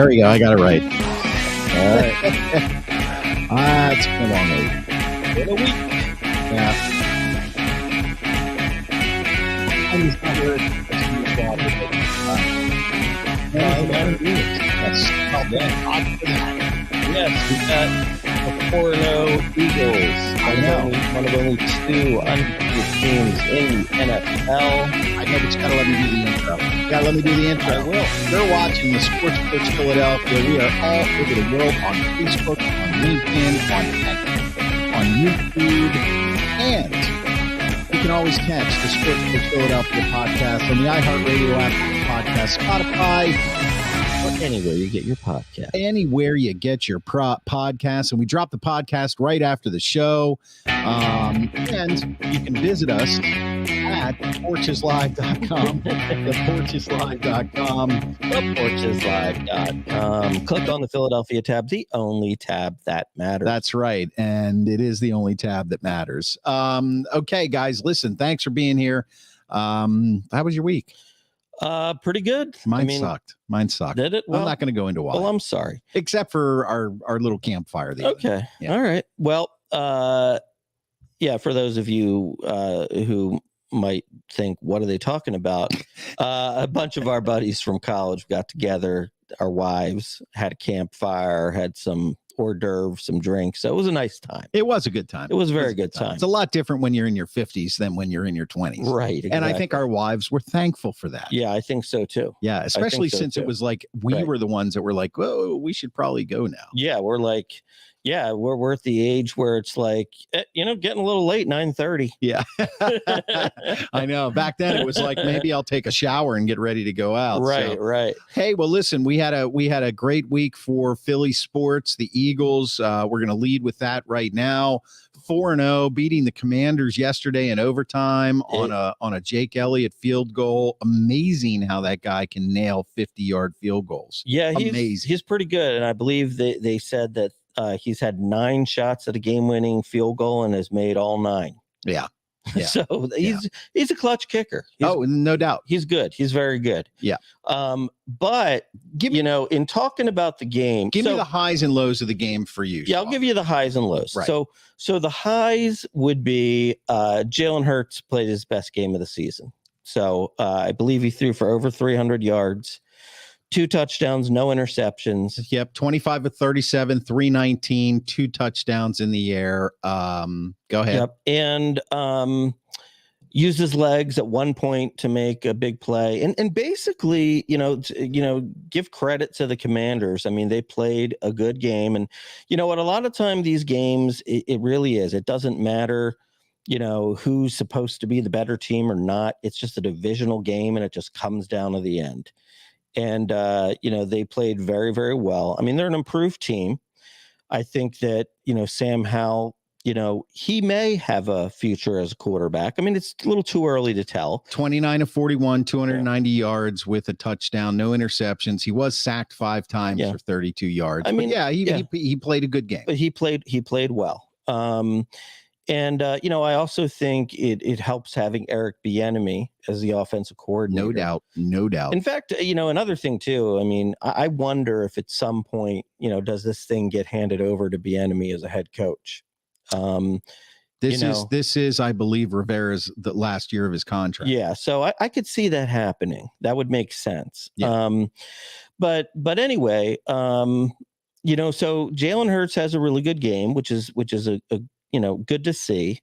There we go. I got it right. All right. It's been a long week. In a week. Yeah. I'm just not here. Yes, we've got the 4-0 Eagles. I know. One of only two undefeated teams in the NFL. I know, but you gotta let me do the intro. You gotta let me do the intro. I will. You're watching the Sports Porch Philadelphia. We are all over the world on Facebook, on LinkedIn, on YouTube, and you can always catch the Sports Porch Philadelphia podcast on the iHeartRadio app, podcast, Spotify, Or anywhere you get your podcast. anywhere you get your podcast. And we drop the podcast right after the show. And you can visit us at porcheslive.com. theporcheslive.com. theporcheslive.com. Click on the Philadelphia tab, the only tab that matters. That's right. And it is the only tab that matters. Okay, guys, listen, thanks for being here. How was your week? Pretty good. Mine sucked. Did it? Well, I'm not going to go into why. Well, I'm sorry. Except for our little campfire. Okay. Yeah. All right. Well, yeah, for those of you who might think, what are they talking about? A bunch of our buddies from college got together, our wives, had a campfire, had some hors d'oeuvres, some drinks. So it was a nice time. It was a good time. It was a very good time. It's a lot different when you're in your 50s than when you're in your 20s. Right. Exactly. And I think our wives were thankful for that. Yeah, I think so too. Yeah, especially since it was like we were the ones that were like, whoa, we should probably go now. Yeah, we're at the age where it's like, getting a little late, 9:30. Yeah. I know. Back then it was like, maybe I'll take a shower and get ready to go out. Right. Hey, well, listen, we had a great week for Philly sports. The Eagles, we're going to lead with that right now. 4-0, beating the Commanders yesterday in overtime on a Jake Elliott field goal. Amazing how that guy can nail 50-yard field goals. Yeah, amazing. He's pretty good. And I believe they said that he's had 9 shots at a game-winning field goal and has made all 9. Yeah. So he's a clutch kicker. No doubt. He's good. He's very good. Yeah. But in talking about the game, give me the highs and lows of the game for you. Yeah, I'll give you the highs and lows. Right. So the highs would be Jalen Hurts played his best game of the season. So I believe he threw for over 300 yards. 2 touchdowns, no interceptions. Yep, 25 of 37, 319, 2 touchdowns in the air. Go ahead. Yep, and used his legs at one point to make a big play, and basically, give credit to the Commanders. I mean, they played a good game, and you know what? A lot of time these games, it really is. It doesn't matter, who's supposed to be the better team or not. It's just a divisional game, and it just comes down to the end. And, they played very, very well. I mean, they're an improved team. I think that, Sam Howell, he may have a future as a quarterback. I mean, it's a little too early to tell. 29 of 41, 290 yards with a touchdown, no interceptions. He was sacked 5 times for 32 yards. I mean, he played a good game. But he played well. I also think it helps having Eric Bieniemy as the offensive coordinator. No doubt. In fact, another thing too, I mean, I wonder if at some point, does this thing get handed over to Bieniemy as a head coach? This is, I believe, Rivera's the last year of his contract. Yeah. So I could see that happening. That would make sense. Yeah. But anyway, so Jalen Hurts has a really good game, which is a good to see.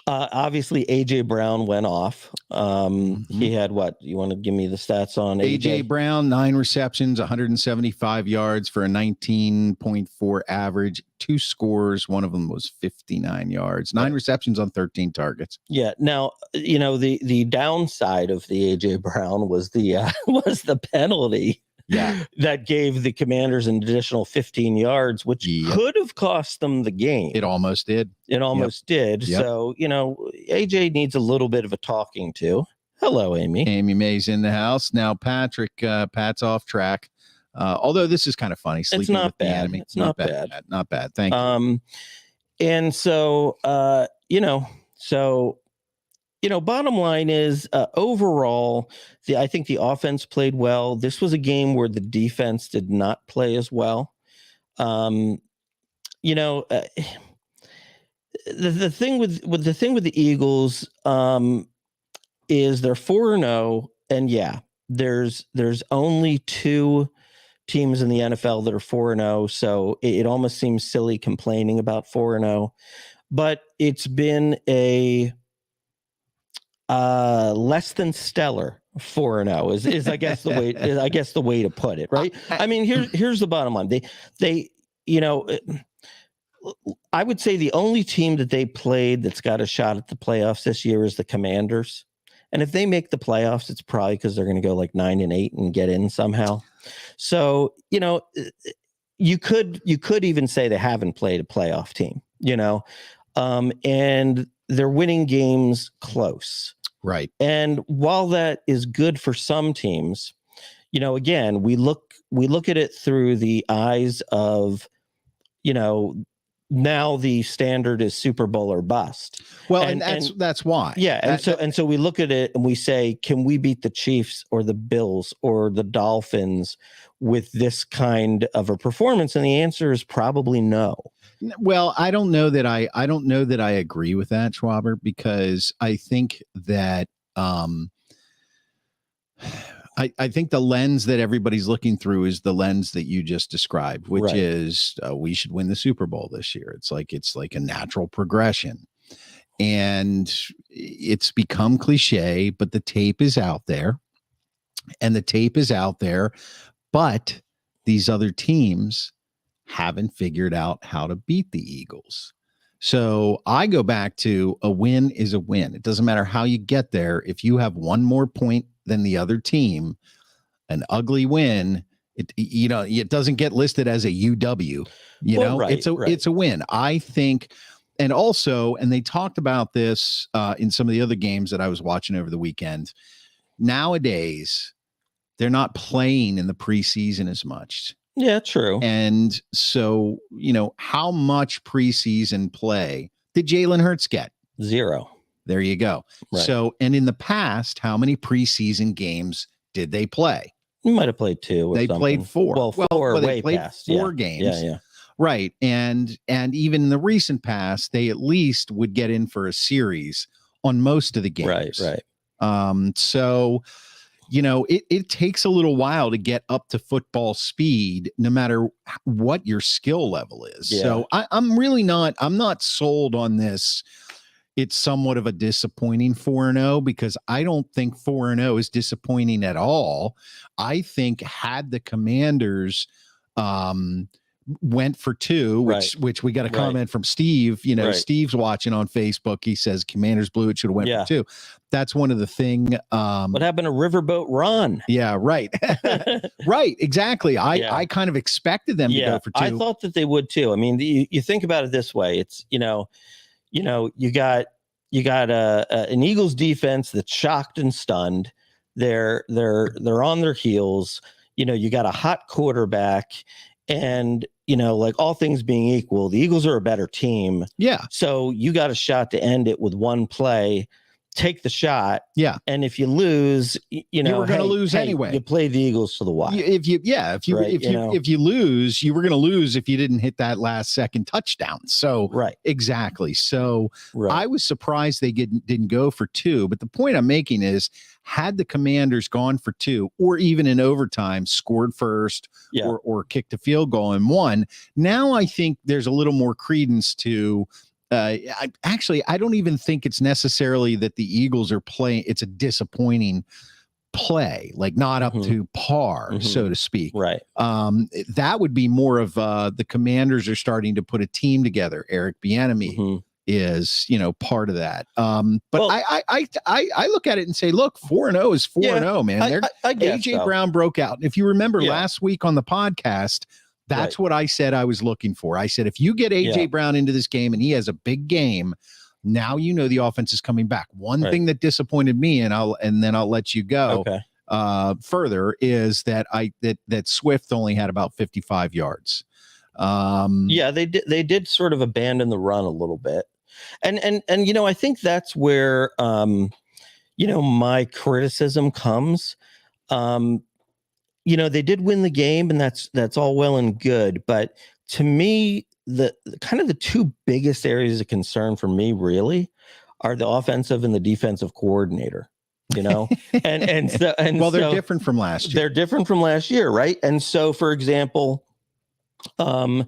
Obviously AJ Brown went off. He had what? You want to give me the stats on AJ Brown? 9 receptions, 175 yards for a 19.4 average, 2 scores. One of them was 59 yards, 9 receptions on 13 targets. Yeah. Now, the downside of the AJ Brown was the penalty. Yeah, that gave the Commanders an additional 15 yards, which could have cost them the game. It almost did. Did. Yep. So, AJ needs a little bit of a talking to. Hello, Amy. Amy May's in the house. Now, Patrick, Pat's off track. Although this is kind of funny. It's not bad. It's not bad. Not bad. Thank you. And so, so bottom line is overall, I think the offense played well. This was a game where the defense did not play as well. The thing with the Eagles is they're 4-0, and yeah, there's only 2 teams in the NFL that are 4-0, so it almost seems silly complaining about 4-0, but it's been a less than stellar 4-0 is I guess the way to put it, right? I mean, here's the bottom line. They I would say the only team that they played that's got a shot at the playoffs this year is the Commanders. And if they make the playoffs, it's probably because they're going to go like 9-8 and get in somehow. So, you could even say they haven't played a playoff team, and they're winning games close. Right. And while that is good for some teams, again, we look at it through the eyes of, now the standard is Super Bowl or bust. Well, and that's why. Yeah. And so we look at it and we say, can we beat the Chiefs or the Bills or the Dolphins with this kind of a performance? And the answer is probably no. Well, I don't know that I agree with that, Schwaber, because I think that I think the lens that everybody's looking through is the lens that you just described, which right. is we should win the Super Bowl this year. It's like a natural progression, and it's become cliche, but the tape is out there, but these other teams haven't figured out how to beat the Eagles. So I go back to a win is a win. It doesn't matter how you get there. If you have one more point than the other team, an ugly win, it doesn't get listed as a UW. It's a win. I think, and they talked about this in some of the other games that I was watching over the weekend. Nowadays, they're not playing in the preseason as much. Yeah, true. And so, how much preseason play did Jalen Hurts get? 0. There you go. Right. So, and in the past, how many preseason games did they play? You might have played 2. They played 4. Well, 4 they played past. 4 games. Yeah. Right. And even in the recent past, they at least would get in for a series on most of the games. Right. So, it takes a little while to get up to football speed, no matter what your skill level is. Yeah. So I'm not sold on this. It's somewhat of a disappointing 4-0 because I don't think 4-0 is disappointing at all. I think had the Commanders went for 2, which we got a comment from Steve. Steve's watching on Facebook. He says Commanders blew it, should have went for 2. That's one of the thing. What happened to Riverboat Ron? Yeah, right. Right, exactly. I kind of expected them to go for 2. I thought that they would too. I mean, you think about it this way. It's, you got an Eagles defense that's shocked and stunned. They're on their heels. You got a hot quarterback, and like all things being equal, the Eagles are a better team. Yeah. So you got a shot to end it with one play. Take the shot. Yeah. And if you lose, you were going to lose anyway. You play the Eagles to the wire. If you lose, you were going to lose if you didn't hit that last second touchdown. So exactly. So I was surprised they didn't go for 2. But the point I'm making is, had the Commanders gone for 2, or even in overtime scored first, or kicked a field goal and won, now I think there's a little more credence to. I don't even think it's necessarily that the Eagles are playing. It's a disappointing play, like not up to par, so to speak. Right. That would be more of the Commanders are starting to put a team together. Eric Bieniemy is, part of that. But I look at it and say, look, 4-0 is 4-0, man. I guess AJ so. Brown broke out. And if you remember last week on the podcast, that's what I said I was looking for. I said, if you get A.J. Brown into this game and he has a big game, now the offense is coming back. One thing that disappointed me, and then I'll let you go further, is that that Swift only had about 55 yards. They did sort of abandon the run a little bit. And I think that's where my criticism comes. They did win the game, and that's all well and good, but to me, the kind of the two biggest areas of concern for me really are the offensive and the defensive coordinator. And well, they're different from last year. They're different from last year, right? And so, for example, the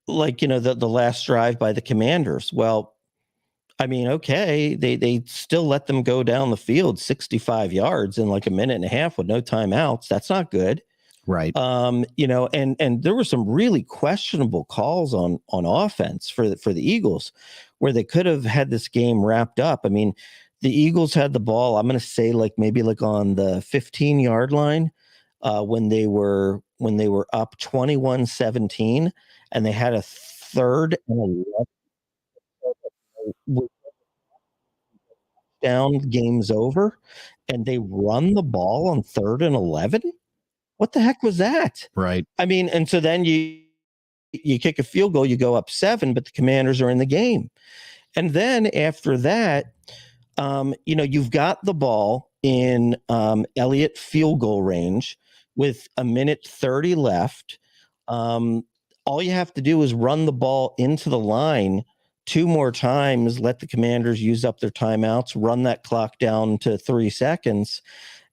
last drive by the Commanders. Well, I mean, okay, they still let them go down the field 65 yards in like a minute and a half with no timeouts. That's not good. Right. And there were some really questionable calls on offense for the Eagles where they could have had this game wrapped up. I mean, the Eagles had the ball, I'm going to say maybe on the 15-yard line when they were up 21-17, and they had a 3rd and 11 down, game's over, and they run the ball on 3rd and 11. What the heck was that? Right. I mean, and so then you kick a field goal, you go up 7, but the Commanders are in the game. And then after that, you've got the ball in Elliott field goal range with 1:30 left. All you have to do is run the ball into the line 2 more times, let the Commanders use up their timeouts, run that clock down to 3 seconds,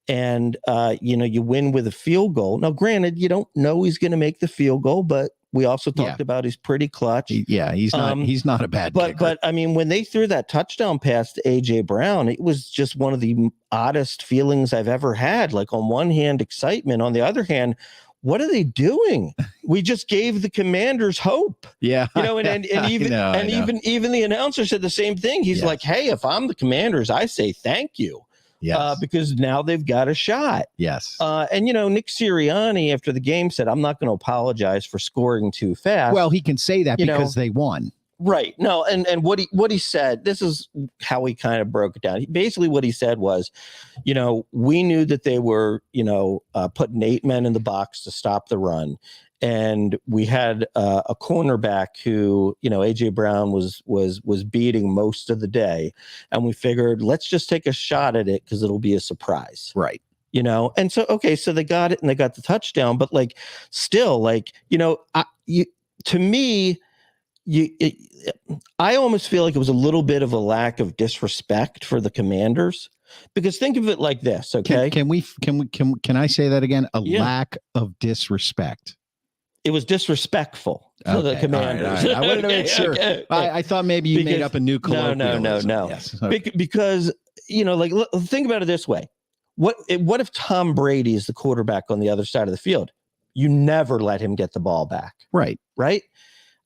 and you win with a field goal. Now, granted, you don't know he's going to make the field goal, but we also talked about he's pretty clutch. He's not a bad kicker. But I mean, when they threw that touchdown pass to AJ Brown, it was just one of the oddest feelings I've ever had. Like, on one hand, excitement. On the other hand, what are they doing? We just gave the Commanders hope. Yeah. And even the announcer said the same thing. He's like, hey, if I'm the Commanders, I say thank you. Yes. Because now they've got a shot. Yes. And Nick Sirianni after the game said, I'm not going to apologize for scoring too fast. Well, he can say that because they won. Right. No, and what he said, this is how he kind of broke it down. Basically what he said was, we knew that they were, putting 8 men in the box to stop the run. And we had a cornerback who, AJ Brown was beating most of the day. And we figured, let's just take a shot at it because it'll be a surprise. Right. And so, okay, so they got it and they got the touchdown. But to me, I almost feel like it was a little bit of a lack of disrespect for the Commanders, because think of it like this. Okay. Can I say that again? Lack of disrespect. It was disrespectful for the Commanders. All right. I wanted to make sure. Okay. I thought maybe you made up a new colloquialism. No. Yes. Okay. Because, think about it this way. What if Tom Brady is the quarterback on the other side of the field? You never let him get the ball back. Right. Right?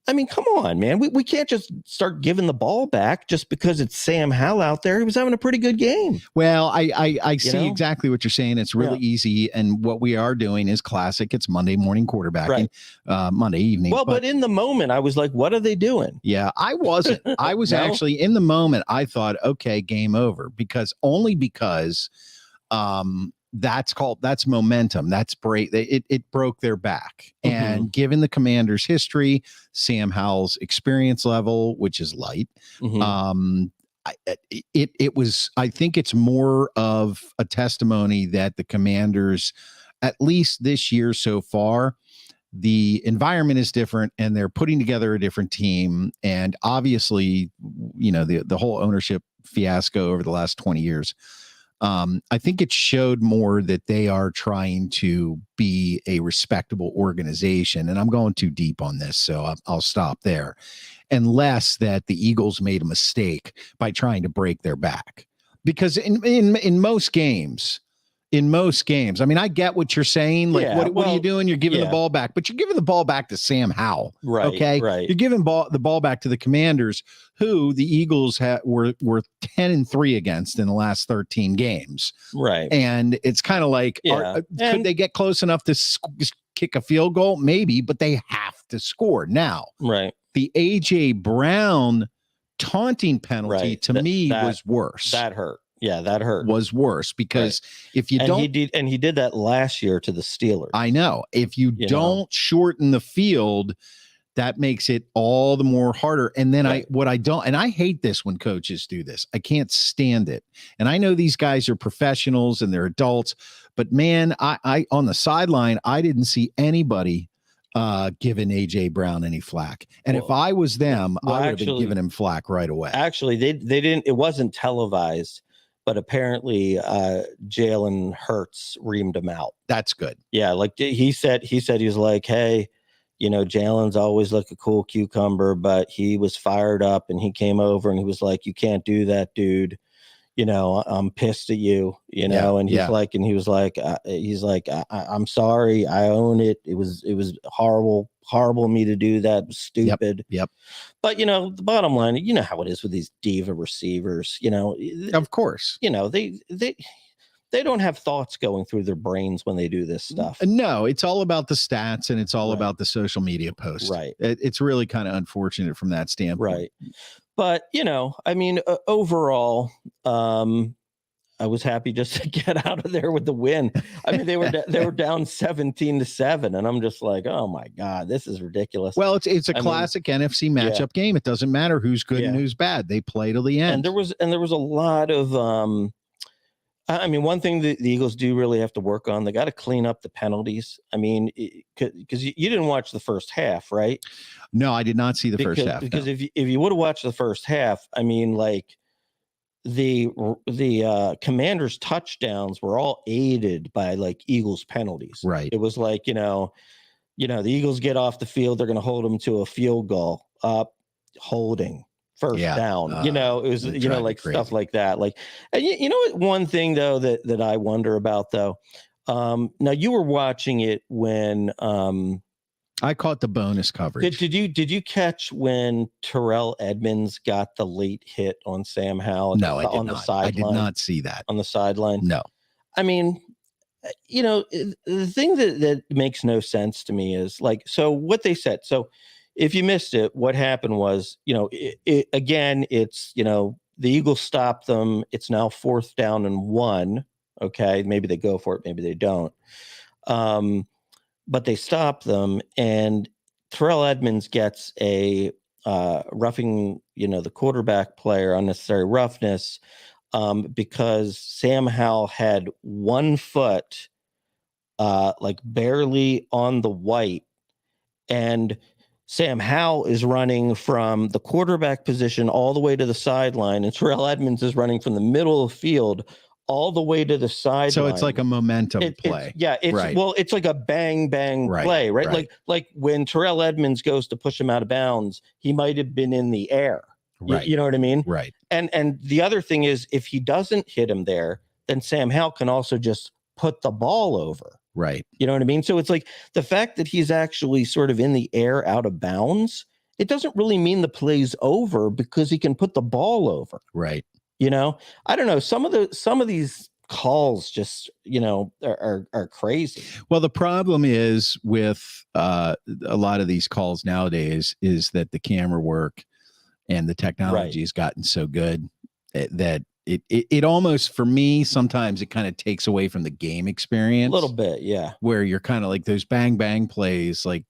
I mean, come on, man. We can't just start giving the ball back just because it's Sam Howell out there. He was having a pretty good game. Well, I see exactly what you're saying. It's really easy. And what we are doing is classic. It's Monday morning quarterbacking, Monday evening. Well, but in the moment, I was like, what are they doing? Yeah, I wasn't. I was actually in the moment. I thought, okay, game over, because that's momentum. That's break. It broke their back. Mm-hmm. And given the Commanders' history, Sam Howell's experience level, which is light, mm-hmm. It was. I think it's more of a testimony that the Commanders, at least this year so far, the environment is different, and they're putting together a different team. And obviously, the whole ownership fiasco over the last 20 years. I think it showed more that they are trying to be a respectable organization, and I'm going too deep on this, so I'll stop there. And less that the Eagles made a mistake by trying to break their back, because in most games, I mean, I get what you're saying. Like, what are you doing? You're giving the ball back, but you're giving the ball back to Sam Howell. Right. Okay. Right. You're giving the ball back to the Commanders, who the Eagles were 10-3 against in the last 13 games. Right. And it's kind of like, could they get close enough to kick a field goal? Maybe, but they have to score now. Right. The AJ Brown taunting penalty to me was worse. That hurt. Yeah, that hurt. Was worse because if you don't, he did that last year to the Steelers. I know. If you don't shorten the field, that makes it all the more harder. And then Right. I hate this when coaches do this. I can't stand it. And I know these guys are professionals and they're adults, but man, I on the sideline, I didn't see anybody giving AJ Brown any flack. And if I was them, I would have been giving him flack right away. Actually, they didn't, it wasn't televised, but apparently Jalen Hurts reamed him out. That's good. Yeah, like he said he was like, hey, Jalen's always like a cool cucumber, but he was fired up and he came over and he was like, you can't do that, dude. I'm pissed at you, and he was like, I'm sorry. I own it. It was horrible of me to do that. It was stupid. Yep. But, the bottom line, you know how it is with these diva receivers, Of course, they don't have thoughts going through their brains when they do this stuff. No, it's all about the stats and it's all about the social media posts. Right. It's really kind of unfortunate from that standpoint. Right. But, overall, I was happy just to get out of there with the win. I mean, they were down 17-7, and I'm just like, oh my God, this is ridiculous. Well, it's a classic NFC matchup game. It doesn't matter who's good and who's bad. They play till the end. And there was a lot of one thing that the Eagles do really have to work on, they got to clean up the penalties. I mean, because you didn't watch the first half, right? No, I did not see the first half. Because if you would have watched the first half, I mean, like the Commanders' touchdowns were all aided by like Eagles penalties. Right. It was like, the Eagles get off the field, they're going to hold them to a field goal, holding. First down, it was, like stuff like that. Like, and one thing though, that I wonder about though, now you were watching it when, I caught the bonus coverage. Did you catch when Terrell Edmonds got the late hit on Sam Howell? No, I did not. I did not see that on the sideline. No, I mein, the thing that makes no sense to me is like, so what they said, so if you missed it, what happened was, again, it's, the Eagles stopped them. It's now 4th down and 1. Okay. Maybe they go for it. Maybe they don't. But they stop them, and Terrell Edmonds gets a roughing, the quarterback player, unnecessary roughness, because Sam Howell had 1 foot, like barely on the white, and Sam Howell is running from the quarterback position all the way to the sideline, and Terrell Edmonds is running from the middle of the field all the way to the sideline. So it's like a momentum play. It's like a bang play, right? Like when Terrell Edmonds goes to push him out of bounds, he might have been in the air. Right. You know what I mean? Right. And the other thing is, if he doesn't hit him there, then Sam Howell can also just put the ball over. Right. You know what I mean? So it's like the fact that he's actually sort of in the air out of bounds, it doesn't really mean the play's over because he can put the ball over. Right. I don't know. Some of these calls just, are crazy. Well, the problem is with a lot of these calls nowadays is that the camera work and the technology has gotten so good that it almost, for me, sometimes it kind of takes away from the game experience a little bit. Yeah. Where you're kind of like those bang plays. Like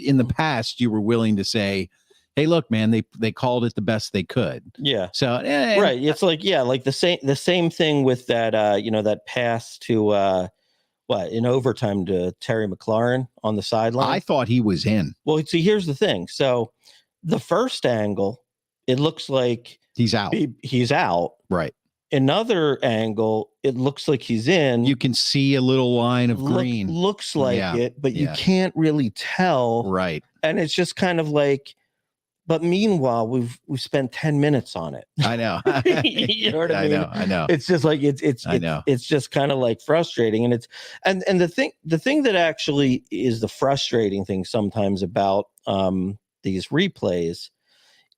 in the past, you were willing to say, hey, look, man, they called it the best they could. Yeah. So right. It's like, like the same thing with that, that pass to in overtime to Terry McLaurin on the sideline. I thought he was in. Well, see, here's the thing. So the first angle, it looks like he's out. He's out. Right. Another angle, it looks like he's in. You can see a little line of green. Looks like it, but you can't really tell. Right. And it's just kind of like, but meanwhile, we've spent 10 minutes on it. I know. You know what I mean? I know. It's just like it's just kind of like frustrating. And it's and the thing that actually is the frustrating thing sometimes about these replays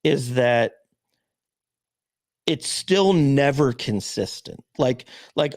is that it's still never consistent. Like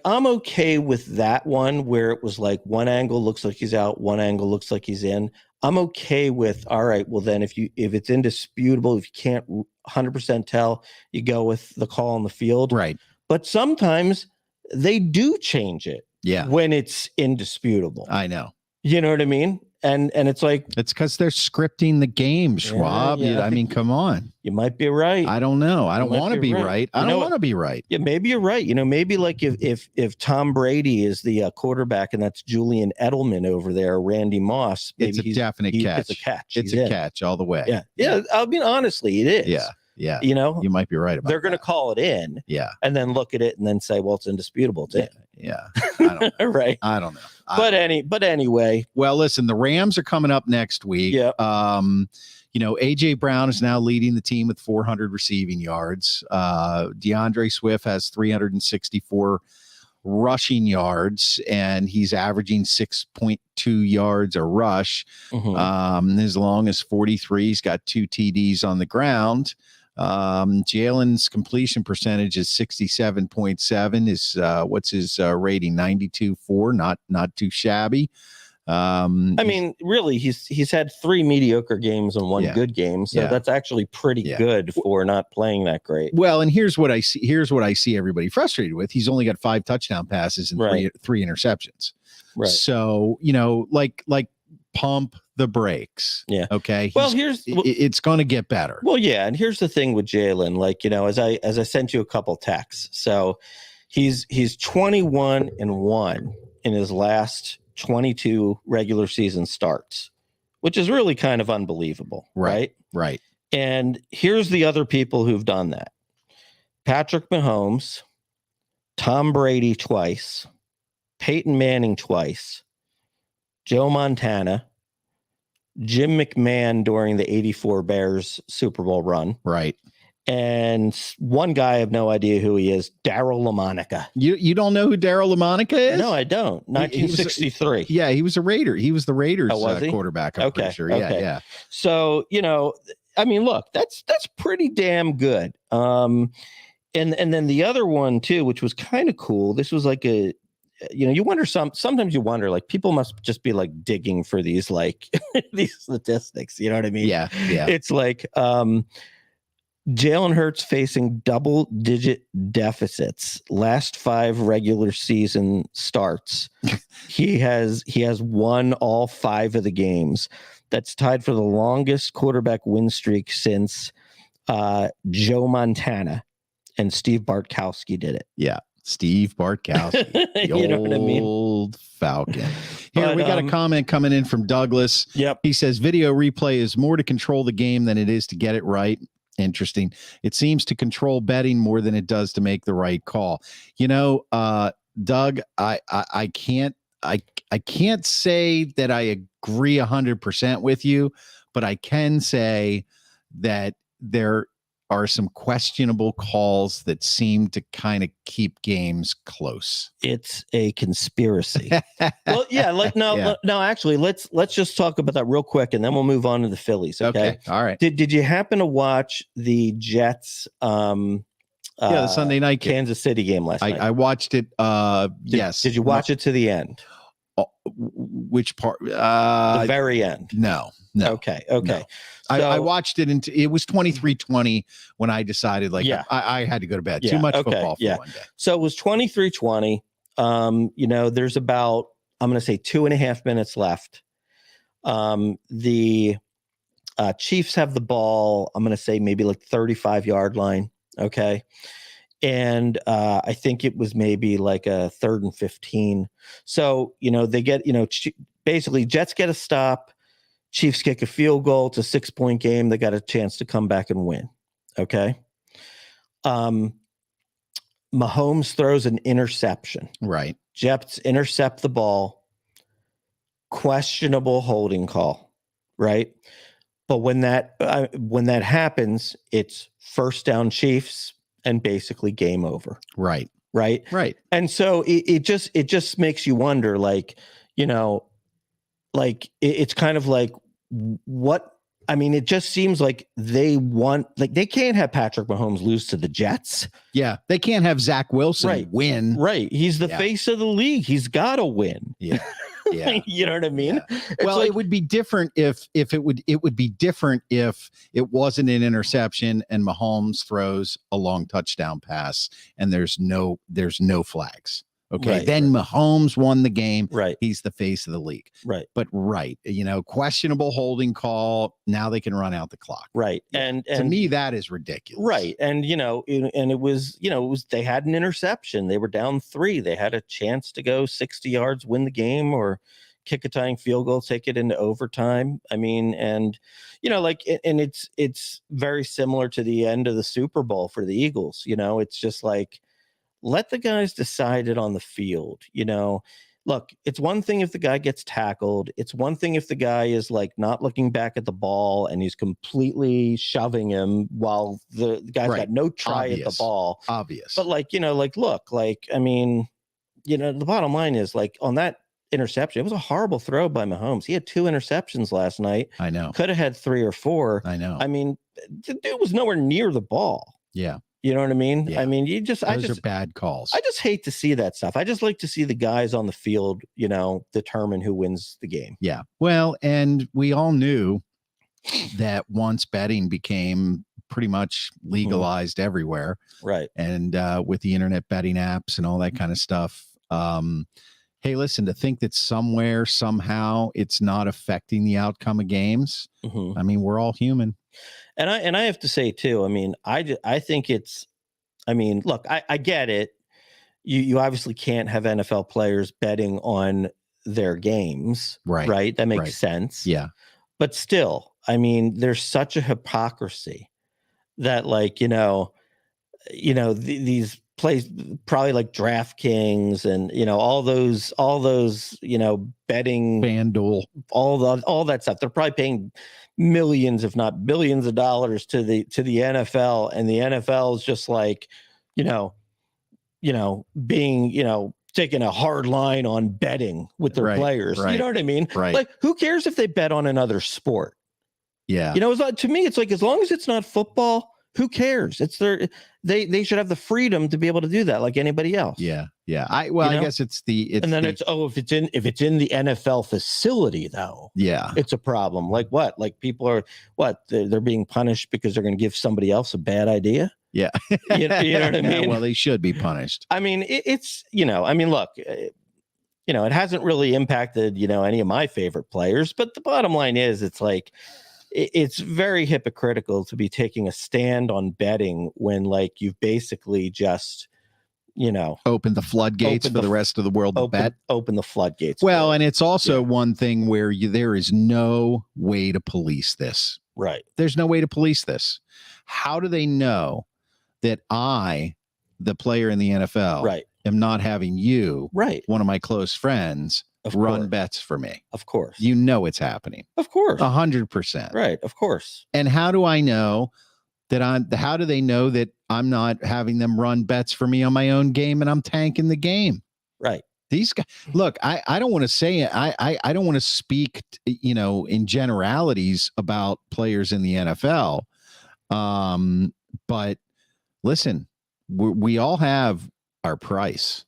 I'm okay with that one where it was like one angle looks like he's out, one angle looks like he's in. I'm okay with, all right, well then if it's indisputable, if you can't 100% tell, you go with the call on the field. Right. But sometimes they do change it. Yeah. When it's indisputable. I know. You know what I mean? And it's like, it's because they're scripting the game, Schwab. yeah, I mean, come on. you might be right. I don't know. I don't want to be right. I don't want to be right. Yeah, maybe you're right. Maybe like if Tom Brady is the quarterback and that's Julian Edelman over there, Randy Moss, maybe it's a definite catch. It's a catch. It's a catch all the way. Yeah. Yeah. I mean, honestly, it is. Yeah. Yeah. You might be right about they're going to call it in. Yeah. And then look at it and then say, well, it's indisputable. It's in. Yeah. I don't know. Right. I don't know. But anyway. Well, listen, the Rams are coming up next week. Yeah. AJ Brown is now leading the team with 400 receiving yards. DeAndre Swift has 364 rushing yards, and he's averaging 6.2 yards a rush. As long as 43, he's got 2 TDs on the ground. Jalen's completion percentage is 67.7. Is what's his rating? 92.4. Not too shabby. I mean, really, he's had 3 mediocre games and 1 good game, so that's actually pretty good for not playing that great. Well, and here's what I see everybody frustrated with. He's only got 5 touchdown passes and three interceptions. Right. So, like pump the brakes. Yeah. Okay. Well, it's going to get better. Well, yeah, and here's the thing with Jalen, like, as I sent you a couple texts. So, he's 21-1 in his last 22 regular season starts, which is really kind of unbelievable. Right. And here's the other people who've done that: Patrick Mahomes, Tom Brady twice, Peyton Manning twice, Joe Montana, Jim McMahon during the 84 Bears Super Bowl run. Right. And one guy, I have no idea who he is, Darryl LaMonica. You don't know who Darryl LaMonica is? No, I don't. 1963. He was a Raider. He was the Raiders quarterback, I'm pretty sure. Okay. Yeah. So, I mean, look, that's pretty damn good. And then the other one too, which was kind of cool. This was like you wonder sometimes you wonder, like, people must just be like digging for these, like these statistics. You know what I mean? Yeah. It's like, Jalen Hurts facing double-digit deficits last 5 regular season starts. he has won all 5 of the games. That's tied for the longest quarterback win streak since Joe Montana and Steve Bartkowski did it. Yeah, Steve Bartkowski, the you know what I mean? Old Falcon. Here, we got a comment coming in from Douglas. Yep. He says video replay is more to control the game than it is to get it right. Interesting. It seems to control betting more than it does to make the right call. Doug, I can't say that I agree 100% with you, but I can say that there are some questionable calls that seem to kind of keep games close. It's a conspiracy. Well, yeah. Actually, let's just talk about that real quick, and then we'll move on to the Phillies. Okay. All right. Did you happen to watch the Jets? The Sunday night game. Kansas City game last night. I watched it. Yes. Did you watch it to the end? Which part? The very end. No. Okay. No. So, I watched it it was 23-20 when I decided I had to go to bed. Too much football for one day. So it was 23-20. There's about, I'm going to say 2.5 minutes left. The Chiefs have the ball. I'm going to say maybe like 35-yard line. Okay. And I think it was maybe like a 3rd and 15. So, they get, basically Jets get a stop. Chiefs kick a field goal. It's a 6-point game. They got a chance to come back and win. Okay. Mahomes throws an interception. Right. Jets intercept the ball. Questionable holding call. Right. But when that happens, it's first down Chiefs and basically game over. Right. And so it just makes you wonder, it's kind of like, what? I mean, it just seems like they can't have Patrick Mahomes lose to the Jets. Yeah. They can't have Zach Wilson win. Right. He's the face of the league. He's got to win. Yeah. Yeah. You know what I mean? Yeah. Well, it would be different if it would be different if it wasn't an interception and Mahomes throws a long touchdown pass and there's no flags. Okay. Right, Then Mahomes won the game. Right. He's the face of the league. Right. But questionable holding call. Now they can run out the clock. Right. Yeah. And to me, that is ridiculous. Right. And, it was, they had an interception. They were down 3. They had a chance to go 60 yards, win the game, or kick a tying field goal, take it into overtime. I mean, and, and it's very similar to the end of the Super Bowl for the Eagles. It's just like, let the guys decide it on the field. Look, it's one thing if the guy gets tackled. It's one thing if the guy is like not looking back at the ball and he's completely shoving him while the guy's got no try at the ball. Obvious. But look, I mean, the bottom line is like on that interception, it was a horrible throw by Mahomes. He had 2 interceptions last night. I know. Could have had 3 or 4. I know. I mean, the dude was nowhere near the ball. Yeah. You know what I mean? Yeah. I mean, those are bad calls. I just hate to see that stuff. I just like to see the guys on the field, determine who wins the game. Yeah. Well, and we all knew that once betting became pretty much legalized everywhere. Right. And with the internet betting apps and all that kind of stuff. Hey, listen, to think that somewhere, somehow it's not affecting the outcome of games. I mean, we're all human. And I have to say too, I mean, I think look, I get it. You obviously can't have NFL players betting on their games. Right. That makes sense. Yeah. But still, I mean, there's such a hypocrisy that these plays, probably like DraftKings and, all those, betting, FanDuel, all that stuff. They're probably paying millions, if not billions of dollars to the NFL, and the NFL is just like, being, taking a hard line on betting with their players. You know what I mean? Right. Like, who cares if they bet on another sport? Yeah. To me, it's like, as long as it's not football, who cares? It's they should have the freedom to be able to do that like anybody else. Yeah. Yeah. I guess if it's in the NFL facility though. Yeah. It's a problem. Like what? Like people are they're being punished because they're going to give somebody else a bad idea. Yeah. You know what I mean? Well, they should be punished. I mean, look, it hasn't really impacted, any of my favorite players, but the bottom line is it's like, it's very hypocritical to be taking a stand on betting when like you've basically just, open the floodgates for the rest of the world to bet. Open the floodgates. Well, and it's also one thing where there is no way to police this. Right. There's no way to police this. How do they know that I, the player in the NFL, am not having you, one of my close friends, run bets for me? Of course. It's happening. Of course. 100%. Right. Of course. And how do I know how do they know that I'm not having them run bets for me on my own game and I'm tanking the game? Right. These guys, look, I don't want to say it. I don't want to speak, in generalities about players in the NFL. But listen, we all have our price,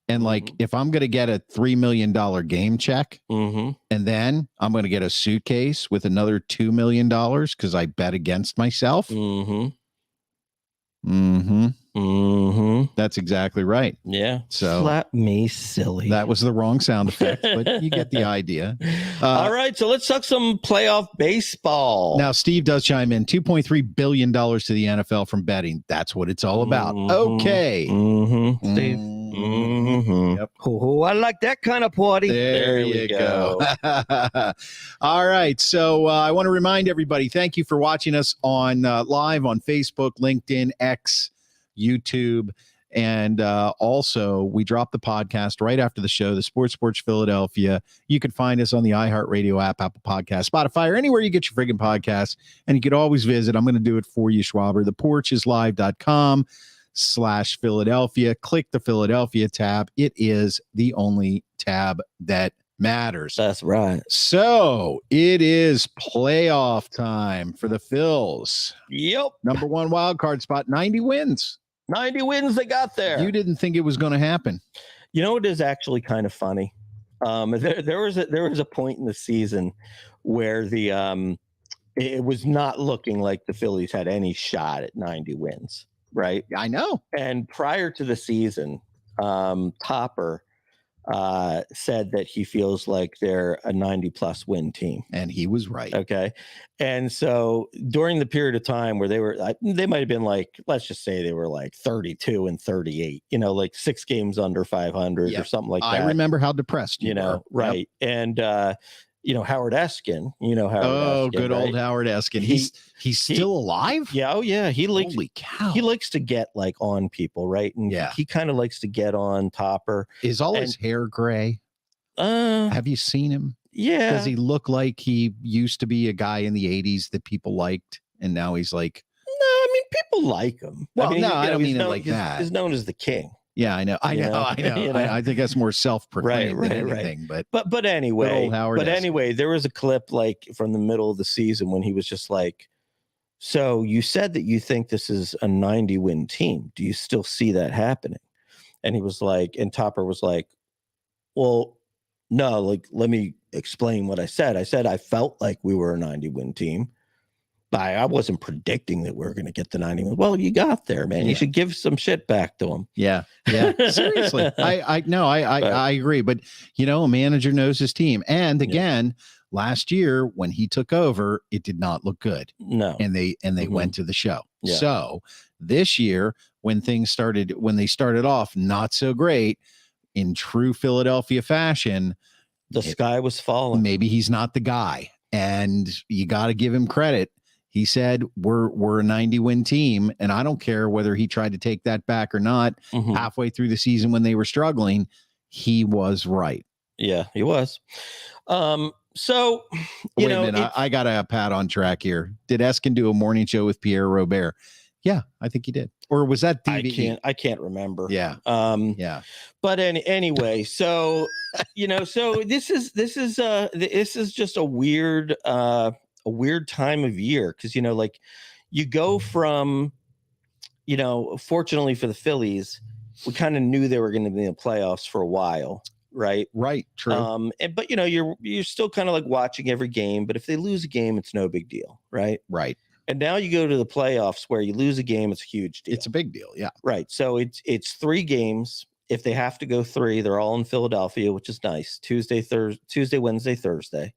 and like, if I'm going to get a $3 million game check, and then I'm going to get a suitcase with another $2 million because I bet against myself. That's exactly right. Yeah. So slap me silly. That was the wrong sound effect, but you get the idea. All right. So let's talk some playoff baseball. Now, Steve does chime in. $2.3 billion to the NFL from betting. That's what it's all about. Okay. Steve. Yep. Oh, I like that kind of party. There you go. All right. So I want to remind everybody, thank you for watching us on live on Facebook, LinkedIn, X, YouTube. And also, we drop the podcast right after the show, the Sports Porch Philadelphia. You can find us on the iHeartRadio app, Apple Podcasts, Spotify, or anywhere you get your friggin' podcasts. And you could always visit, I'm going to do it for you, Schwaber, theporchislive.com/Philadelphia. Click the Philadelphia tab. It is the only tab that matters. That's right. So it is playoff time for the Phils. Yep. Number 1 wild card spot, 90 wins. 90 wins they got there. You didn't think it was going to happen. It is actually kind of funny. There was a point in the season where it was not looking like the Phillies had any shot at 90 wins, right? I know. And prior to the season, Topper said that he feels like they're a 90+ win team. And he was right. Okay. And so during the period of time where they might have been like, let's just say they were like 32-38, like 6 games under 500 or something like that. I remember how depressed you were. Right. Yep. And, Howard Eskin, Eskin, good right? Old Howard Eskin. He's still alive? Yeah. Oh yeah. Holy cow. He likes to get like on people. Right. And he kind of likes to get on Topper. Is all his hair gray? Have you seen him? Yeah. Does he look like he used to be a guy in the 80s that people liked? And now he's like, no, I mean, people like him. Well, I don't mean it like that. He's known as the king. Yeah, I know. I think that's more self-proclaimed than anything. Right. But anyway, there was a clip like from the middle of the season when he was just like, so you said that you think this is a 90-win team. Do you still see that happening? And he was like, and Topper was like, well, no, like, let me explain what I said. I said I felt like we were a 90-win team. I wasn't predicting that we were going to get the 91. Well, you got there, man. You should give some shit back to him. Yeah. Seriously. I agree. But a manager knows his team. And again, last year when he took over, it did not look good. No. And they went to the show. Yeah. So this year, when they started off not so great, in true Philadelphia fashion, the sky was falling. Maybe he's not the guy. And you got to give him credit. He said, we're a 90-win team, and I don't care whether he tried to take that back or not. Halfway through the season when they were struggling, he was right. Yeah, he was. So, wait a minute, I got a pat on track here. Did Eskin do a morning show with Pierre Robert? Yeah, I think he did. Or was that DVD? I can't remember. Yeah. But anyway, so so this is just a weird time of year because like you go from fortunately for the Phillies, we kind of knew they were going to be in the playoffs for a while, right? Right, true. But you're still kind of like watching every game, but if they lose a game, it's no big deal, right? Right. And now you go to the playoffs where you lose a game, it's a huge deal. It's a big deal, yeah. Right. So it's 3 games. If they have to go 3, they're all in Philadelphia, which is nice. Tuesday, Wednesday, Thursday.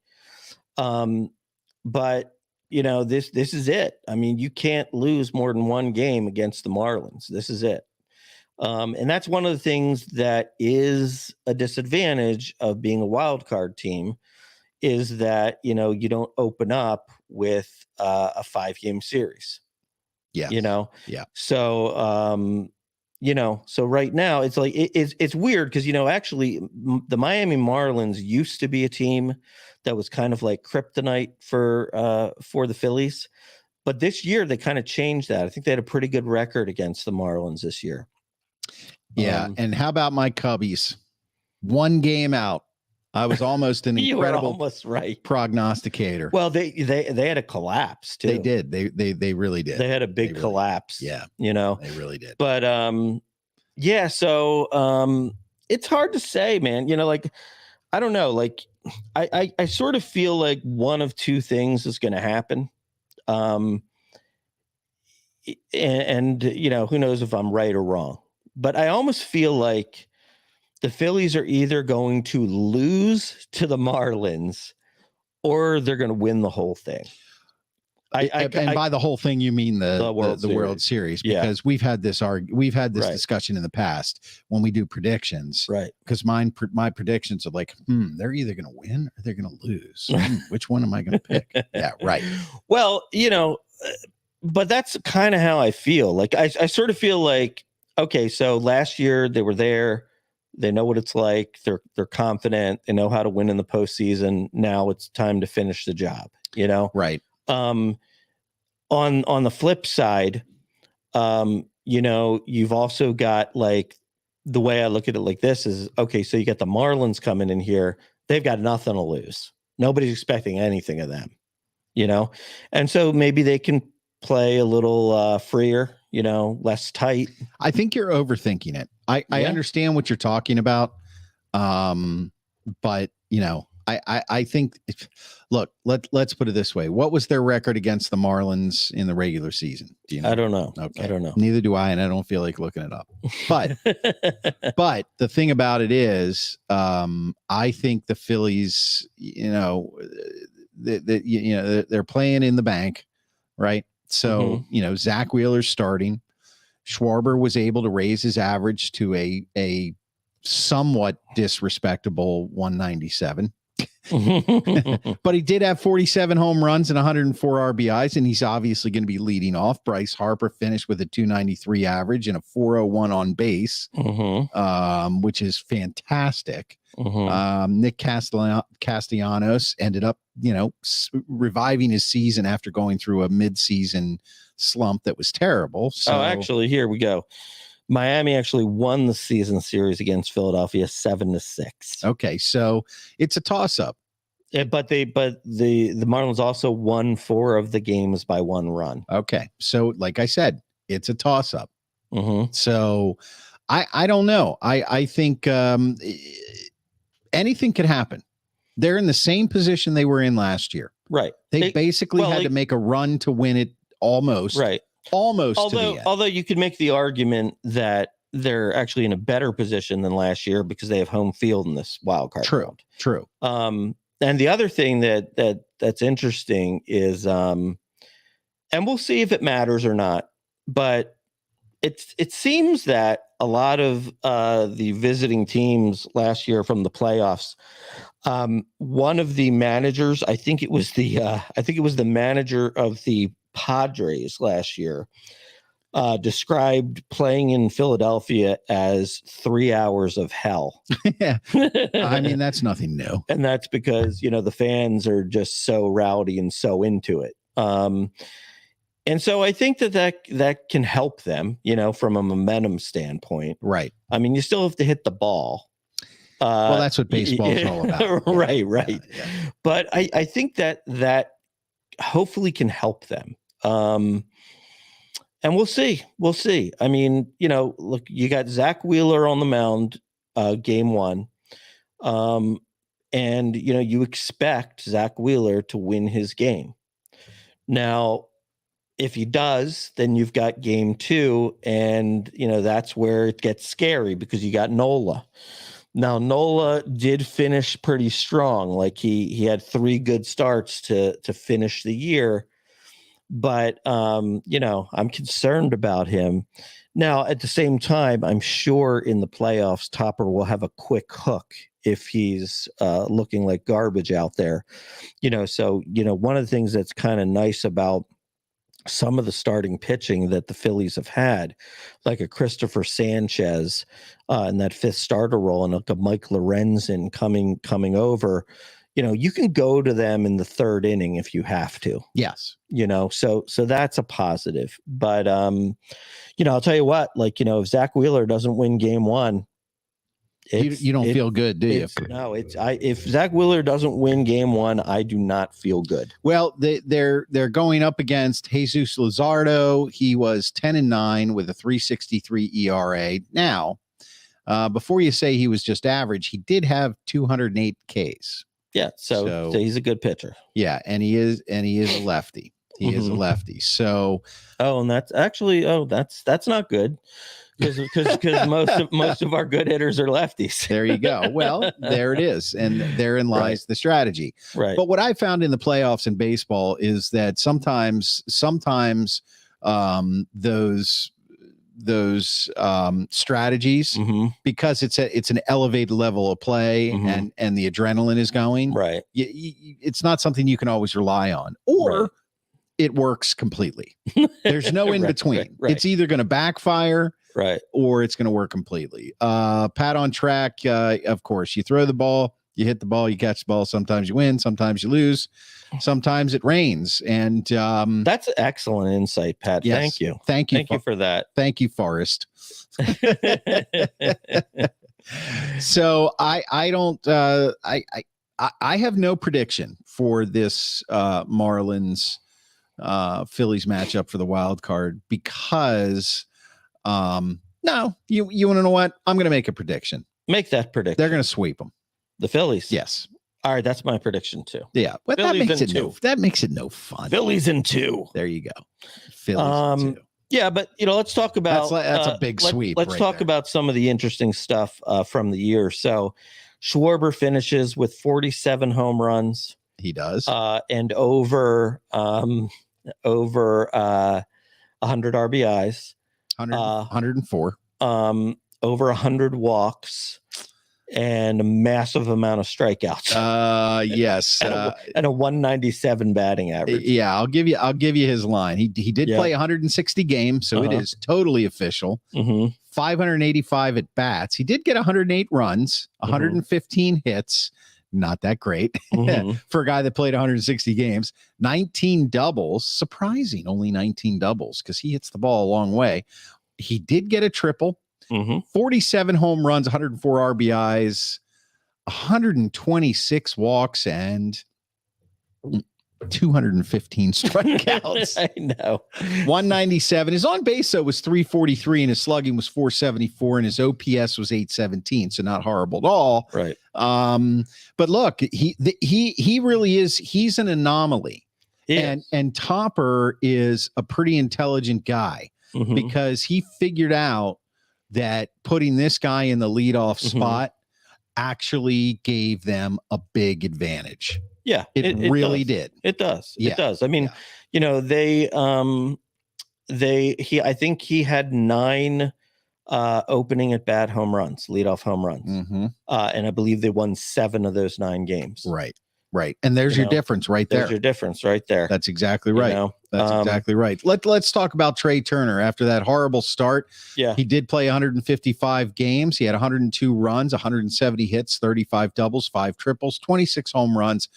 But this is it. I mean, you can't lose more than 1 game against the Marlins. This is it. And that's one of the things that is a disadvantage of being a wild card team is that, you don't open up with a 5-game series. Yeah. Yeah. So, so right now it's like, it's weird because, actually the Miami Marlins used to be a team that was kind of like kryptonite for the Phillies. But this year they kind of changed that. I think they had a pretty good record against the Marlins this year. Yeah. And how about my Cubbies? 1 game out. I was almost an incredible almost right prognosticator. Well, they had a collapse too. They did. They really did. They had a big collapse. Yeah. They really did. But yeah, so it's hard to say, man. Like I don't know, like I sort of feel like one of 2 things is going to happen. And who knows if I'm right or wrong. But I almost feel like the Phillies are either going to lose to the Marlins or they're going to win the whole thing. And by the whole thing, you mean the World Series, because we've had this discussion in the past when we do predictions, right? Because my predictions are like, they're either going to win or they're going to lose. Which one am I going to pick? Yeah, right. Well, but that's kind of how I feel. Like I sort of feel like, okay, so last year they were there. They know what it's like. They're confident. They know how to win in the postseason. Now it's time to finish the job. Right. On the flip side, you've also got like the way I look at it like this is okay. So you got the Marlins coming in here. They've got nothing to lose. Nobody's expecting anything of them. And so maybe they can play a little freer. Less tight. I think you're overthinking it. I understand what you're talking about. But, I think. Look, let's put it this way. What was their record against the Marlins in the regular season? Do you know? I don't know. Okay. I don't know. Neither do I, and I don't feel like looking it up. But but the thing about it is, I think the Phillies, they're playing in the bank, right? So Zach Wheeler's starting. Schwarber was able to raise his average to a somewhat disrespectable 197. But he did have 47 home runs and 104 RBIs, and he's obviously going to be leading off. Bryce Harper finished with a 293 average and a 401 on base, which is fantastic. Nick Castellanos ended up, reviving his season after going through a midseason slump that was terrible. So, actually, here we go. Miami actually won the season series against Philadelphia 7-6. Okay, so it's a toss-up. Yeah, but the Marlins also won 4 of the games by 1 run. Okay, so like I said, it's a toss-up. So I don't know. I think anything could happen. They're in the same position they were in last year. Right. They basically had to make a run to win it almost. Right. Almost. Although you could make the argument that they're actually in a better position than last year because they have home field in this wild card round. True. And the other thing that's interesting is, and we'll see if it matters or not, but it seems that a lot of the visiting teams last year from the playoffs, one of the managers, I think it was the manager of the Padres last year, described playing in Philadelphia as 3 hours of hell. Yeah. I mean, that's nothing new. And that's because, the fans are just so rowdy and so into it. And so I think that can help them, from a momentum standpoint. Right. I mean, you still have to hit the ball. Well, that's what baseball is all about. Right. Yeah. But I think that hopefully can help them. And we'll see. I mean, look, you got Zach Wheeler on the mound, game 1. And, you expect Zach Wheeler to win his game. Now, if he does, then you've got game 2, and, that's where it gets scary because you got Nola. Now, Nola did finish pretty strong. Like he had 3 good starts to finish the year. But, I'm concerned about him. Now, at the same time, I'm sure in the playoffs, Topper will have a quick hook if he's looking like garbage out there. So, one of the things that's kind of nice about some of the starting pitching that the Phillies have had, like a Christopher Sanchez in that 5th starter role, and like a Mike Lorenzen coming over, you can go to them in the 3rd inning if you have to. Yes. So that's a positive. But, I'll tell you what, if Zach Wheeler doesn't win game 1, you don't feel good, do you? No, if Zach Wheeler doesn't win game 1, I do not feel good. Well, they're going up against Jesus Luzardo. He was 10-9 with a 3.63 ERA. Now, before you say he was just average, he did have 208 Ks. Yeah, so he's a good pitcher. Yeah, and he is a lefty. He is a lefty. So, and that's actually that's not good. Because most of our good hitters are lefties. There you go. Well, there it is, and therein lies the strategy. Right. But what I found in the playoffs in baseball is that sometimes those strategies, because it's an elevated level of play and the adrenaline is going. Right. It's not something you can always rely on, or it works completely. There's no in between. Right. It's either going to backfire. Right. Or it's going to work completely. Pat on track. Of course, you throw the ball, you hit the ball, you catch the ball. Sometimes you win, sometimes you lose, sometimes it rains. And that's excellent insight, Pat. Yes, thank you. Thank you. Thank you for that. Thank you, Forrest. So I don't I have no prediction for this Marlins Phillies matchup for the wild card because no, you want to know what? I'm going to make a prediction. Make that prediction. They're going to sweep them. The Phillies. Yes. All right, that's my prediction too. Yeah, but Phillies that makes it no fun. Phillies in 2. There you go. Phillies in 2. Yeah, but let's talk about that's a big sweep. Let's talk about some of the interesting stuff from the year. So, Schwarber finishes with 47 home runs. He does, and over 100 RBIs, 104, over 100 walks, and a massive amount of strikeouts. Yes, and a 197 batting average. Yeah, I'll give you his line. He did play 160 games, so it is totally official. 585 at bats. He did get 108 runs, 115 hits. Not that great for a guy that played 160 games. 19 doubles. Surprising, only 19 doubles because he hits the ball a long way. He did get a triple. 47 home runs, 104 RBIs, 126 walks, and 215 strikeouts. I know. 197. His on base though was 343, and his slugging was 474, and his OPS was 817. So not horrible at all. Right. But look, he really is. He's an anomaly, and Topper is a pretty intelligent guy because he figured out that putting this guy in the leadoff spot actually gave them a big advantage. Yeah, it really did. It does. Yeah. It does. I mean, I think he had 9 opening at bat home runs, leadoff home runs. And I believe they won 7 of those 9 games. Right. And there's your difference right there. There's your difference right there. That's exactly right. That's exactly right. Let's talk about Trey Turner. After that horrible start, he did play 155 games. He had 102 runs, 170 hits, 35 doubles, 5 triples, 26 home runs,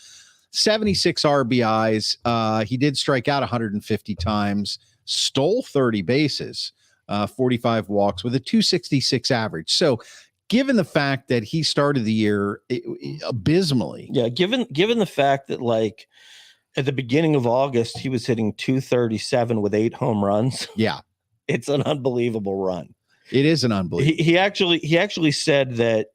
76 RBIs. He did strike out 150 times, stole 30 bases, 45 walks with a 266 average. So given the fact that he started the year abysmally. Yeah, given the fact that like at the beginning of August he was hitting 237 with 8 home runs. Yeah. It's an unbelievable run. It is an unbelievable. He actually said that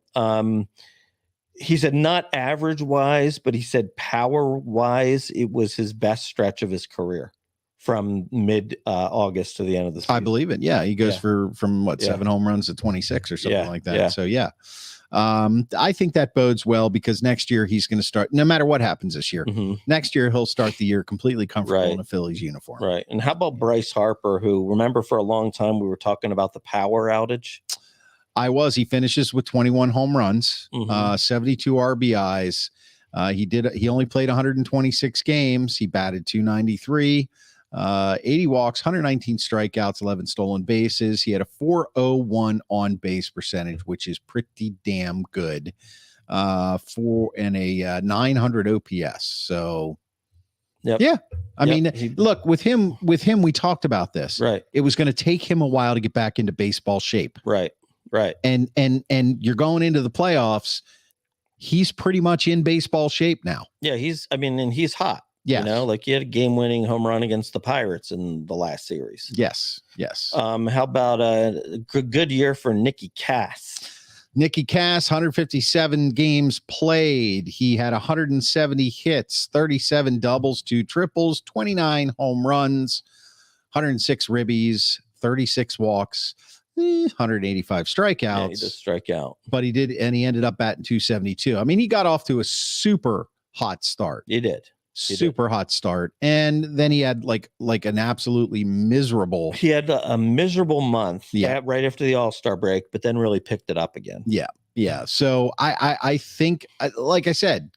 he said not average wise, but he said power wise it was his best stretch of his career from mid August to the end of the season. I believe it. Yeah. He goes from 7 home runs to 26 or something like that. Yeah. So I think that bodes well because next year he's going to start, no matter what happens this year, next year he'll start the year completely comfortable in a Phillies uniform. Right. And how about Bryce Harper, who remember for a long time we were talking about the power outage? He finishes with 21 home runs, 72 RBIs. He only played 126 games. He batted 293. 80 walks, 119 strikeouts, 11 stolen bases. He had a 401 on base percentage, which is pretty damn good for a 900 OPS. So, I mean, look, with him, we talked about this. Right. It was going to take him a while to get back into baseball shape. Right. And you're going into the playoffs. He's pretty much in baseball shape now. Yeah, he's hot. Yeah. Like he had a game-winning home run against the Pirates in the last series. Yes. How about a good year for Nicky Cass? Nicky Cass, 157 games played. He had 170 hits, 37 doubles, 2 triples, 29 home runs, 106 ribbies, 36 walks, 185 strikeouts. Yeah, he did strike out. But he ended up batting 272. I mean, he got off to a super hot start. He did. Super hot start, and then he had like an absolutely miserable. He had a miserable month, right after the All-Star break, but then really picked it up again. Yeah. So I think, like I said,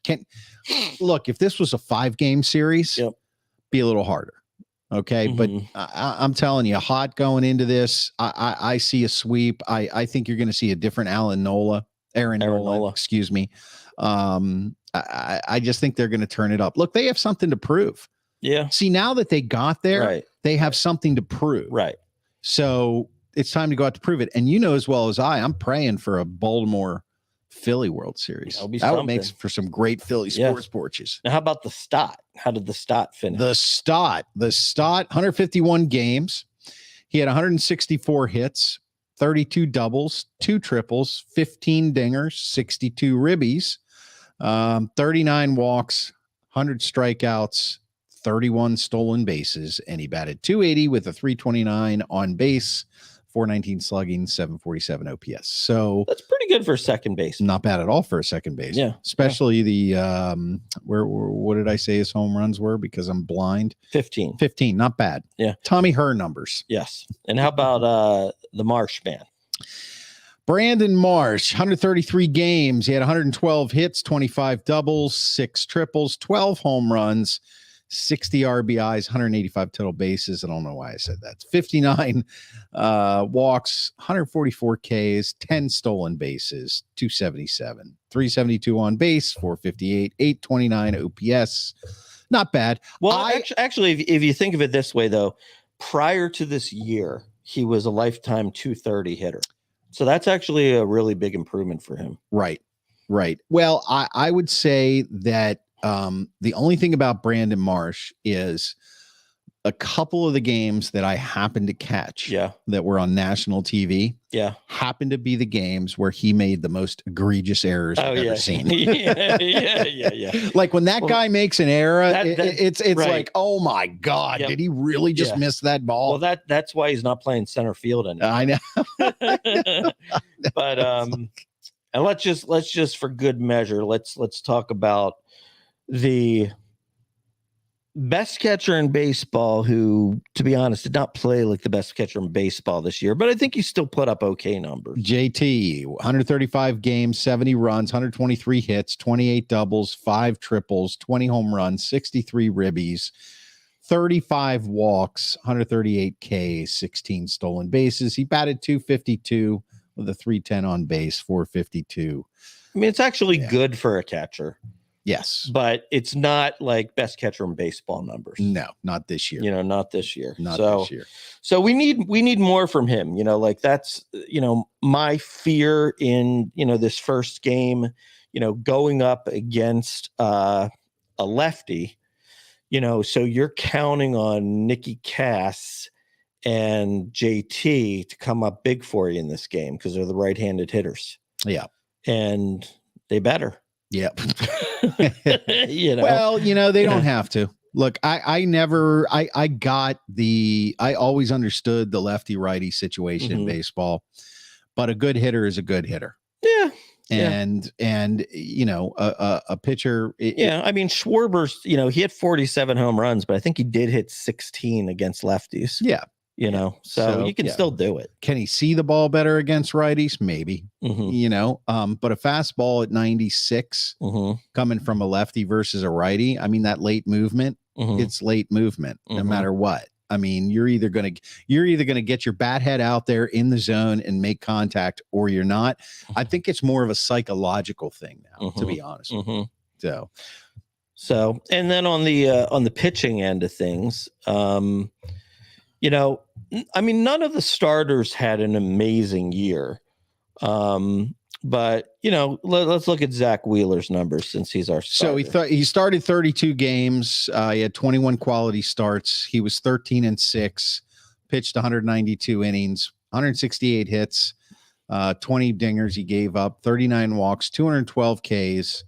look if this was a 5-game series, be a little harder, okay? But I'm telling you, hot going into this. I see a sweep. I think you're going to see a different Aaron Nola. Excuse me. I just think they're going to turn it up. Look, they have something to prove. Yeah. See, now that they got there, they have something to prove. Right. So it's time to go out to prove it. And you know as well as I'm praying for a Baltimore Philly World Series. That would make for some great Philly sports porches. Now, how about the Stott? How did the Stott finish? The Stott, 151 games. He had 164 hits, 32 doubles, 2 triples, 15 dingers, 62 ribbies. 39 walks, 100 strikeouts, 31 stolen bases, and he batted 280 with a 329 on base, 419 slugging, 747 OPS. So that's pretty good for second base. Not bad at all for a second base. Yeah. Especially the what did I say his home runs were? Because I'm blind. 15. Not bad. Yeah. Tommy Herr numbers. Yes. And how about the Marsh man? Brandon Marsh, 133 games. He had 112 hits, 25 doubles, 6 triples, 12 home runs, 60 RBIs, 185 total bases. I don't know why I said that. 59 walks, 144 Ks, 10 stolen bases, 277, 372 on base, 458, 829 OPS. Not bad. Well, actually, if you think of it this way, though, prior to this year, he was a lifetime 230 hitter. So that's actually a really big improvement for him. Right. Well, I would say that the only thing about Brandon Marsh is a couple of the games that I happened to catch that were on national TV happened to be the games where he made the most egregious errors I've ever seen. yeah. Like when that guy makes an error, it's right. like, oh my God, did he really just miss that ball? Well, that's why he's not playing center field anymore. I know. But and let's just for good measure, let's talk about the best catcher in baseball, who, to be honest, did not play like the best catcher in baseball this year, but I think he still put up okay numbers. JT, 135 games, 70 runs, 123 hits, 28 doubles, 5 triples, 20 home runs, 63 ribbies, 35 walks, 138 Ks, 16 stolen bases. He batted 252 with a 310 on base, 452. I mean, it's actually good for a catcher. Yes. But it's not like best catcher in baseball numbers. No, not this year. Not this year. Not this year. So we need more from him. Like that's, my fear in, this first game, going up against a lefty, so you're counting on Nicky Cass and JT to come up big for you in this game because they're the right-handed hitters. Yeah. And they better. Yep. Well, they don't have to. Look, I always understood the lefty righty situation in baseball, but a good hitter is a good hitter. Yeah. And a pitcher. I mean, Schwarber's, he had 47 home runs, but I think he did hit 16 against lefties. Yeah. So you can still do it. Can he see the ball better against righties? Maybe, but a fastball at 96 coming from a lefty versus a righty. I mean, that late movement, it's late movement no matter what. I mean, you're either going to get your bat head out there in the zone and make contact, or you're not. I think it's more of a psychological thing now, to be honest with you. So, and then on the pitching end of things, I mean, none of the starters had an amazing year. But, let's look at Zach Wheeler's numbers since he's our starter. So he started 32 games. He had 21 quality starts. He was 13-6, pitched 192 innings, 168 hits, 20 dingers he gave up, 39 walks, 212 Ks.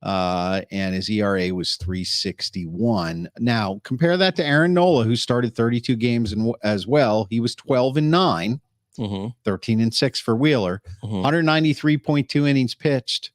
And his ERA was 3.61. Now compare that to Aaron Nola, who started 32 games as well. He was 12-9, 13-6 for Wheeler, 193.2 innings pitched.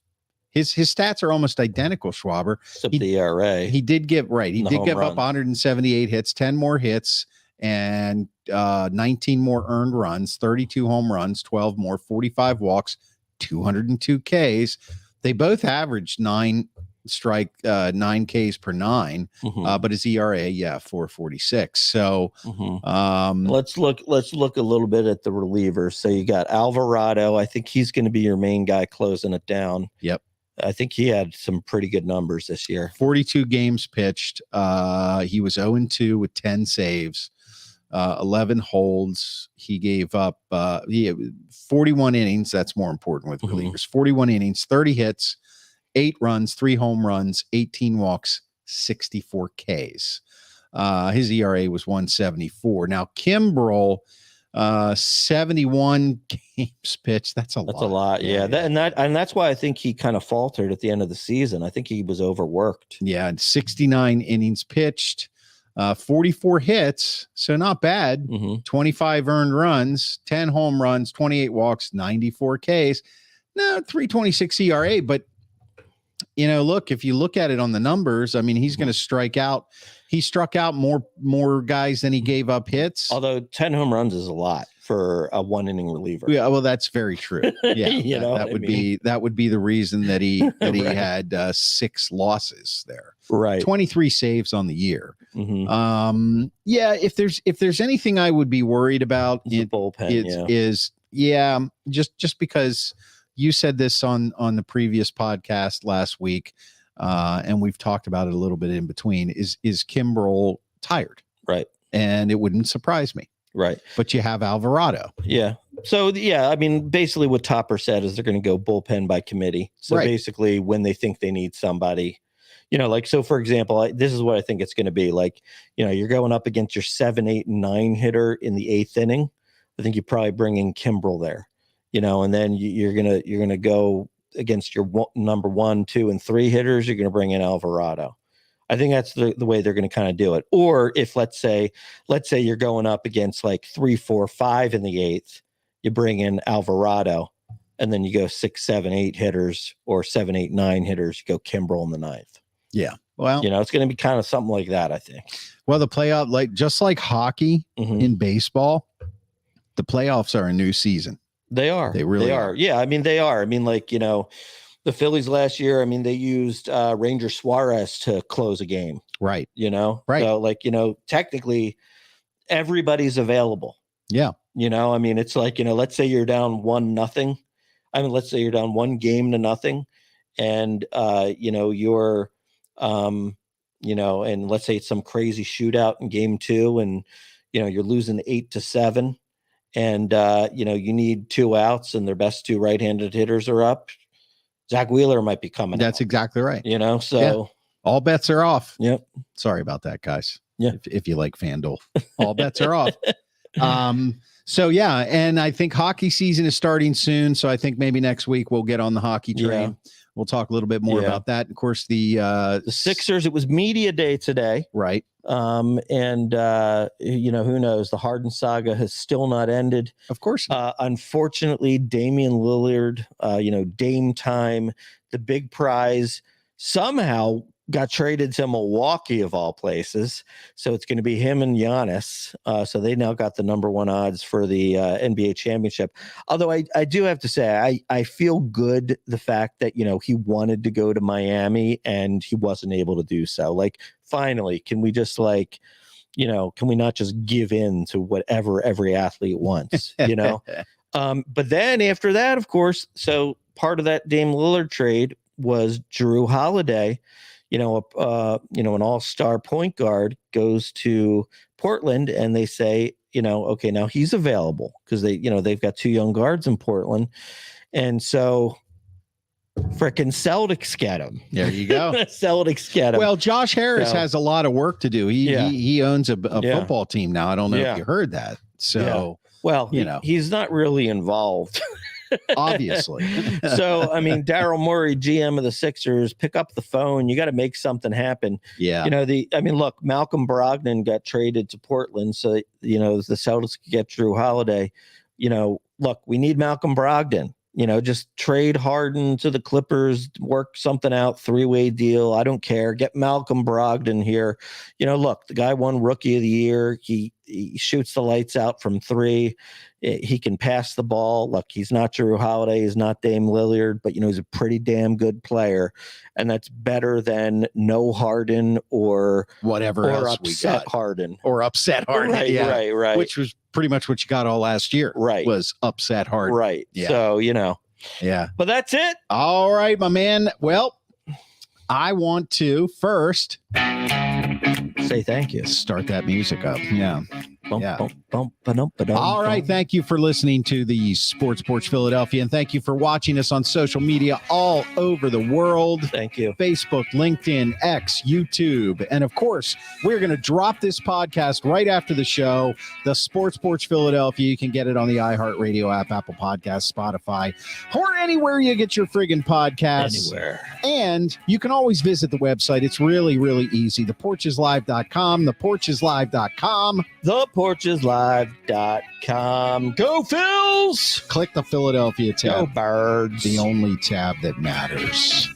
His stats are almost identical, Schwaber. Except the ERA. He did give up 178 hits, 10 more hits, and 19 more earned runs, 32 home runs, 12 more, 45 walks, 202 Ks. They both averaged 9 Ks per 9, but his ERA, 4.46. So let's look a little bit at the relievers. So you got Alvarado. I think he's going to be your main guy closing it down. Yep. I think he had some pretty good numbers this year. 42 games pitched. He was 0-2 with 10 saves. 11 holds. He gave up 41 innings. That's more important with relievers. 41 innings, 30 hits, 8 runs, 3 home runs, 18 walks, 64 Ks. His ERA was 1.74. Now, Kimbrel 71 games pitched. That's a lot. That's a lot. Yeah. And that's why I think he kind of faltered at the end of the season. I think he was overworked. Yeah. And 69 innings pitched, 44 hits. So not bad. 25 earned runs, 10 home runs, 28 walks, 94 Ks. No, 3.26 ERA. But, look, if you look at it on the numbers, I mean, he's going to strike out. He struck out more guys than he gave up hits. Although 10 home runs is a lot for a 1-inning reliever. Yeah, well, that's very true. Yeah, that would be the reason that he Right. had 6 losses there. Right. 23 saves on the year. Yeah, if there's anything I would be worried about, The bullpen. is just because you said this on the previous podcast last week. And we've talked about it a little bit in between, is Kimbrel tired? Right. And it wouldn't surprise me. Right. But you have Alvarado. Yeah. So, I mean, basically what Topper said is they're going to go bullpen by committee. So basically when they think they need somebody, so for example, this is what I think it's going to be like, you're going up against your 7, 8, and 9 hitter in the 8th inning. I think you probably bring in Kimbrel there, and then you're going to go against your number 1, 2, and 3 hitters. You're going to bring in Alvarado. I think that's the way they're going to kind of do it. Or if let's say you're going up against like 3, 4, 5 in the 8th, you bring in Alvarado, and then you go 6, 7, 8 hitters, or 7, 8, 9 hitters. You go Kimbrel in the 9th. Yeah. Well, it's going to be kind of something like that, I think. Well, the playoff, just like hockey in baseball, the playoffs are a new season. They are. They really are. Yeah. I mean, they are. I mean, like, the Phillies last year, I mean, they used Ranger Suarez to close a game. Right. Right. So, like, technically everybody's available. Yeah. I mean, it's like, let's say you're down 1-0. I mean, let's say you're down 1-0, and, you're, and let's say it's some crazy shootout in game 2, and, you're losing 8-7. And, you need 2 outs, and their best 2 right-handed hitters are up. Zach Wheeler might be coming. That's exactly right. So all bets are off. Yep. Sorry about that, guys. Yeah. If you like FanDuel, all bets are off. So yeah. And I think hockey season is starting soon. So I think maybe next week we'll get on the hockey train. Yeah. We'll talk a little bit more about that. Of course, the Sixers, it was media day today. Right. And who knows? The Harden saga has still not ended. Of course. Unfortunately, Damian Lillard, Dame time, the big prize, somehow got traded to Milwaukee of all places. So it's going to be him and Giannis. So they now got the number 1 odds for the NBA championship. Although I do have to say, I feel good the fact that, he wanted to go to Miami and he wasn't able to do so. Like, finally, can we just can we not just give in to whatever every athlete wants, But then after that, of course, so part of that Dame Lillard trade was Drew Holiday, an all-star point guard, goes to Portland, and they say, okay, now he's available because they've got 2 young guards in Portland. And so frickin' Celtics get him. There you go. Celtics get him. Well, Josh Harris has a lot of work to do. He owns a football team now. I don't know if you heard that. So, well, he's not really involved. Obviously. So, I mean, Daryl Morey, GM of the Sixers, pick up the phone. You got to make something happen. Yeah. Look, Malcolm Brogdon got traded to Portland. So, the Celtics could get Drew Holiday. Look, we need Malcolm Brogdon. Just trade Harden to the Clippers, work something out, 3-way deal. I don't care. Get Malcolm Brogdon here. Look, the guy won Rookie of the Year. He shoots the lights out from 3. He can pass the ball. Look, he's not Drew Holiday. He's not Dame Lillard, but, he's a pretty damn good player. And that's better than no Harden or whatever or else we got. Harden. Or upset Harden. Right. Which was pretty much what you got all last year. Right. Was upset Harden. Right. Yeah. So, Yeah. But that's it. All right, my man. Well, I want to first say thank you. Start that music up. Yeah. Bum, Yeah. bum. All right. Thank you for listening to the Sports Porch Philadelphia, and thank you for watching us on social media all over the world. Thank you. Facebook, LinkedIn, X, YouTube. And of course, we're going to drop this podcast right after the show. The Sports Porch Philadelphia. You can get it on the iHeartRadio app, Apple Podcasts, Spotify, or anywhere you get your friggin' podcasts. Anywhere. And you can always visit the website. It's really, really easy. Theporcheslive.com. Theporcheslive.com. Theporcheslive.com. Go Phils! Click the Philadelphia tab. Go Birds. The only tab that matters.